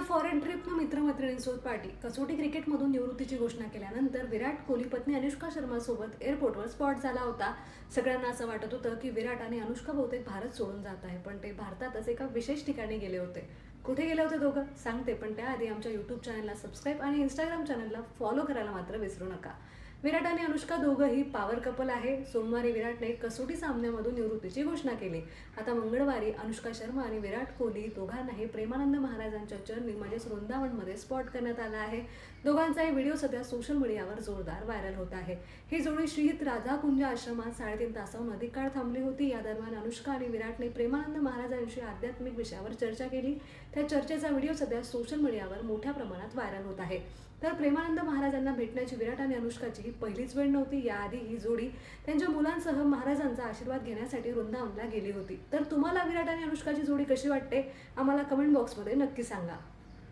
Foreign ट्रिपनं मित्रमैत्रिणींसोबत party. कसोटी क्रिकेटमधून निवृत्तीची घोषणा केल्यानंतर विराट कोहली पत्नी अनुष्का शर्मासोबत एअरपोर्टवर स्पॉट झाला होता. सगळ्यांना असं वाटत होतं की विराट आणि अनुष्का बहुतेक भारत सोडून जात आहे, पण ते भारतातच एका विशेष ठिकाणी गेले होते. कुठे गेले होते दोघं सांगते, पण त्याआधी आमच्या यूट्यूब चॅनलला सबस्क्राईब आणि इंस्टाग्राम चॅनलला फॉलो करायला मात्र विसरू नका. विराट आणि अनुष्का दोघंही पॉवर कपल आहे. सोमवारी विराटने कसोटी सामन्यामधून निवृत्तीची घोषणा केली. आता मंगळवारी अनुष्का शर्मा आणि विराट कोहली दोघांनाही प्रेमानंद महाराजांच्या चरणी म्हणजेच वृंदावनमध्ये स्पॉट करण्यात आला आहे. दोघांचाही व्हिडिओ सध्या सोशल मीडियावर जोरदार व्हायरल होत आहे. ही जोडी श्रीहित राधाकुंज आश्रमात 3.5 तासाहून अधिक काळ थांबली होती. या दरम्यान अनुष्का आणि विराटने प्रेमानंद महाराजांशी आध्यात्मिक विषयावर चर्चा केली. त्या चर्चेचा व्हिडिओ सध्या सोशल मीडियावर मोठ्या प्रमाणात व्हायरल होत आहे. तर प्रेमानंद महाराजांना भेटण्याची विराट आणि अनुष्काची ही पहिलीच वेळ नव्हती. याआधी ही जोडी त्यांच्या मुलांसह महाराजांचा आशीर्वाद घेण्यासाठी वृंदावनला गेली होती. तर तुम्हाला विराट आणि अनुष्काची जोडी कशी वाटते आम्हाला कमेंट बॉक्समध्ये नक्की सांगा.